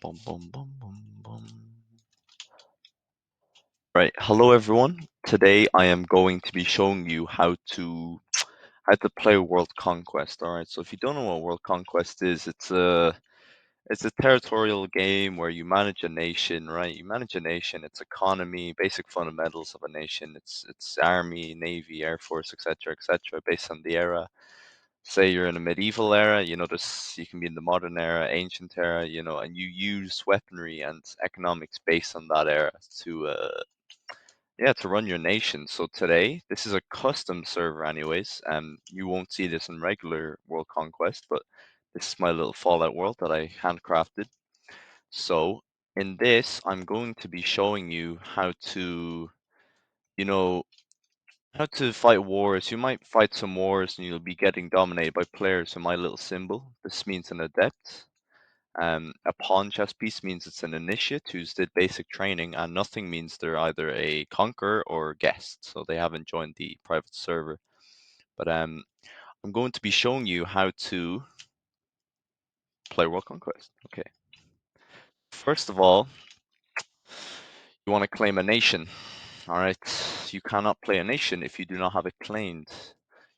Boom, boom, boom, boom, boom. Right, hello everyone. Today I am going to be showing you how to play World Conquest. All right, so if you don't know what World Conquest is, it's a territorial game where you manage a nation, right? You manage a nation, its economy, basic fundamentals of a nation, its army, navy, air force, etc., based on the era. Say you're in a medieval era, this you can be in the modern era, ancient era, and you use weaponry and economics based on that era to run your nation. So today, this is a custom server anyways, and you won't see this in regular World Conquest, but this is my little Fallout world that I handcrafted. So in this, I'm going to be showing you you know, how to fight wars. You might fight some wars and you'll be getting dominated by players. So my little symbol, this means an adept. A pawn chess piece means it's an initiate who's did basic training, and nothing means they're either a conqueror or guest, so they haven't joined the private server. But I'm going to be showing you how to play World Conquest. Okay. First of all, you want to claim a nation. All right. You cannot play a nation if you do not have it claimed.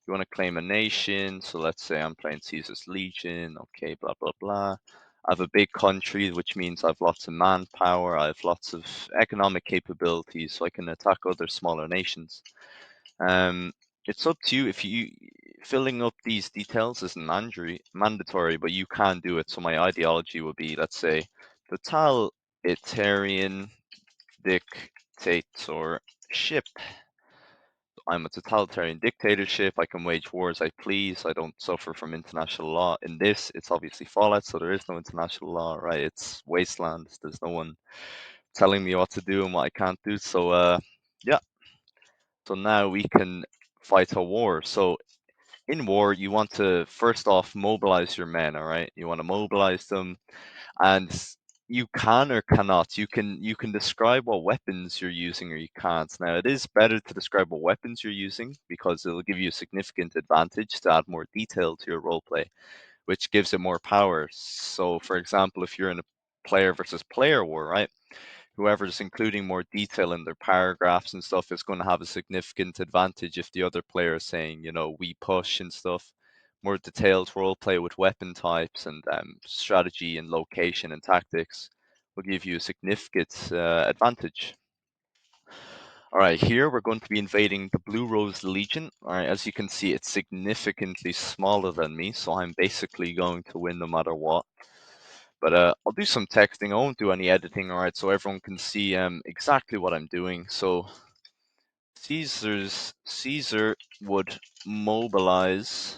You want to claim a nation. So let's say I'm playing Caesar's Legion. Okay, blah, blah, blah. I have a big country, which means I have lots of manpower. I have lots of economic capabilities, so I can attack other smaller nations. It's up to you if you filling up these details isn't mandatory, but you can do it. So my ideology would be, let's say, totalitarian dictatorship. I'm a totalitarian dictatorship. I can wage war as I please. I don't suffer from international law. In this, it's obviously Fallout, so there is no international law, right? It's wasteland. There's no one telling me what to do and what I can't do. So, yeah. So now we can fight a war. So in war, you want to first off mobilize your men. All right, you want to mobilize them, and you can or cannot. You can describe what weapons you're using or you can't. Now it is better to describe what weapons you're using because it'll give you a significant advantage to add more detail to your roleplay, which gives it more power. So for example, if you're in a player versus player war, right? Whoever's including more detail in their paragraphs and stuff is going to have a significant advantage if the other player is saying, we push and stuff. More detailed role play with weapon types and strategy and location and tactics will give you a significant advantage. All right, here we're going to be invading the Blue Rose Legion. All right, as you can see, it's significantly smaller than me, so I'm basically going to win no matter what. But I'll do some texting. I won't do any editing, all right, so everyone can see exactly what I'm doing. So Caesar would mobilize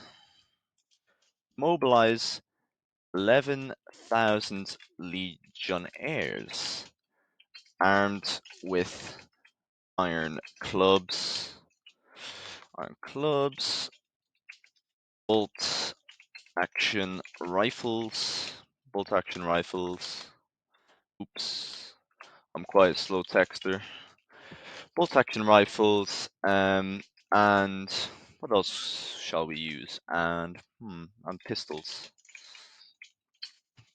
11,000 legionnaires armed with iron clubs, bolt action rifles, bolt action rifles. Oops, I'm quite a slow texter. Bolt action rifles, and what else shall we use? And pistols.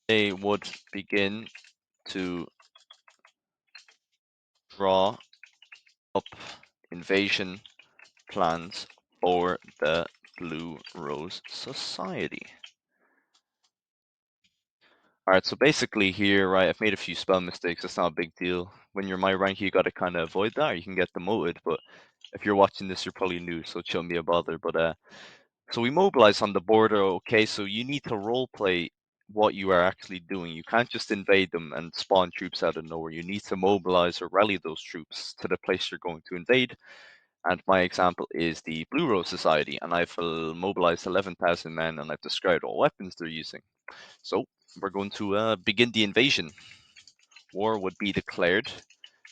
They would begin to draw up invasion plans for the Blue Rose Society. All right, so basically here, right, I've made a few spell mistakes. That's not a big deal. When you're my rank, you got to kind of avoid that, or you can get demoted. But if you're watching this, you're probably new, so it shouldn't be a bother. But so we mobilize on the border, okay? So you need to roleplay what you are actually doing. You can't just invade them and spawn troops out of nowhere. You need to mobilize or rally those troops to the place you're going to invade. And my example is the Blue Rose Society, and I've mobilized 11,000 men, and I've described what weapons they're using. So we're going to begin the invasion. War would be declared.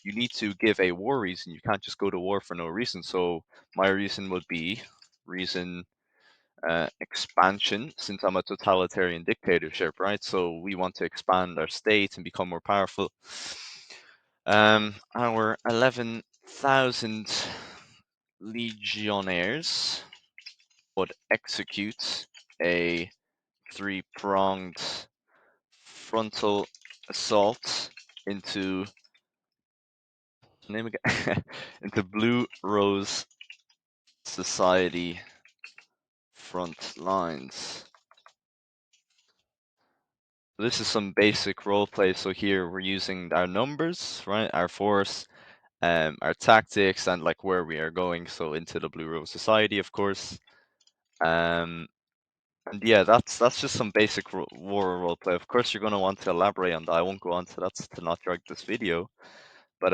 You need to give a war reason. You can't just go to war for no reason. So my reason would be reason expansion, since I'm a totalitarian dictatorship, right? So we want to expand our state and become more powerful. Our 11,000 legionnaires would execute a three-pronged frontal assault into name again into Blue Rose Society front lines. This is some basic roleplay. So here we're using our numbers, right? Our force, our tactics, and like where we are going. So into the Blue Rose Society, of course. Um, and yeah, that's just some basic war roleplay. Of course, you're going to want to elaborate on that. I won't go on to that to not drag this video. But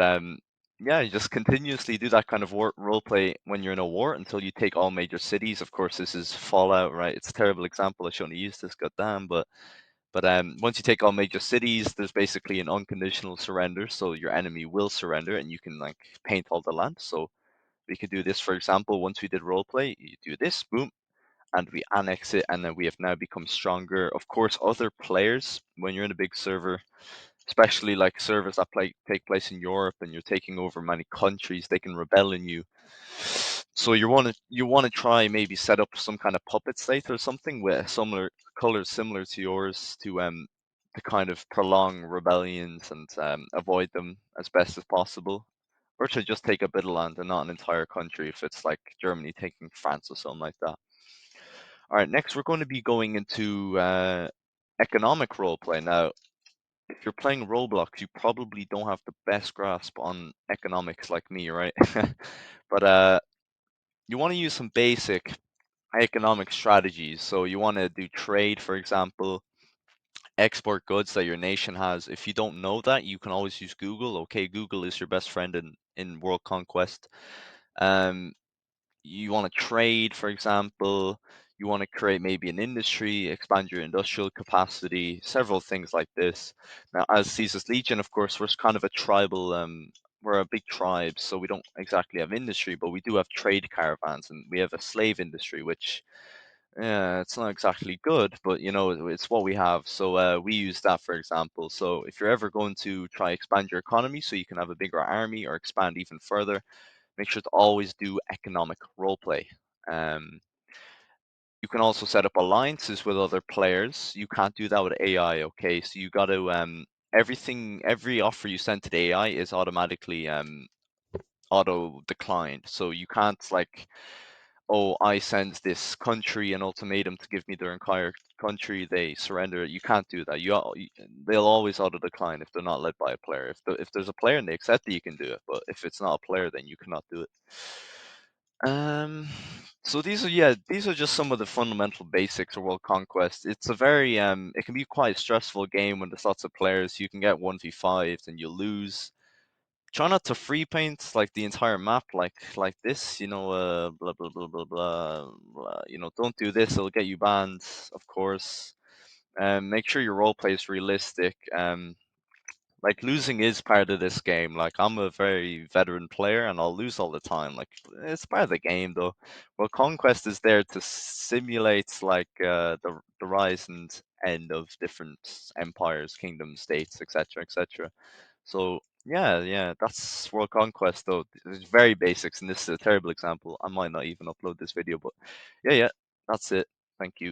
yeah, you just continuously do that kind of war roleplay when you're in a war until you take all major cities. Of course, this is Fallout, right? It's a terrible example. I shouldn't have used this, goddamn. But once you take all major cities, there's basically an unconditional surrender. So your enemy will surrender, and you can like paint all the land. So we could do this, for example. Once we did roleplay, you do this, boom, and we annex it, and then we have now become stronger. Of course, other players, when you're in a big server, especially like servers that take place in Europe and you're taking over many countries, they can rebel in you. So you want to try maybe set up some kind of puppet state or something with similar colors similar to yours to kind of prolong rebellions and avoid them as best as possible. Or to just take a bit of land and not an entire country if it's like Germany taking France or something like that. All right, next we're going to be going into economic roleplay. Now, if you're playing Roblox, you probably don't have the best grasp on economics like me, right? But you want to use some basic economic strategies. So you want to do trade, for example, export goods that your nation has. If you don't know that, you can always use Google. Okay, Google is your best friend in World Conquest. Um, you want to trade, for example, you want to create maybe an industry, expand your industrial capacity, several things like this. Now, as Caesar's Legion, of course, we're kind of a tribal, we're a big tribe, so we don't exactly have industry, but we do have trade caravans, and we have a slave industry, which, yeah, it's not exactly good, but you know, it's what we have. So we use that, for example. So if you're ever going to try expand your economy so you can have a bigger army or expand even further, make sure to always do economic roleplay. Um, you can also set up alliances with other players. You can't do that with AI, okay? So you got to every offer you send to the AI is automatically auto declined. So you can't like, oh, I send this country an ultimatum to give me their entire country, they surrender. You can't do that. They'll always auto decline if they're not led by a player. If there's a player and they accept it, you can do it. But if it's not a player, then you cannot do it. Um, so these are just some of the fundamental basics of World Conquest. It's a very it can be quite a stressful game when there's lots of players. You can get 1v5s and you lose. Try not to free paint like the entire map like this, you know, blah blah blah blah blah blah. You know, don't do this, it'll get you banned, of course. Make sure your role play is realistic. Like losing is part of this game. Like I'm a very veteran player and I'll lose all the time. Like it's part of the game though. Well, Conquest is there to simulate like the rise and end of different empires, kingdoms, states, etc., etc. So yeah, that's World Conquest though. It's very basics, and this is a terrible example. I might not even upload this video, but yeah, that's it. Thank you.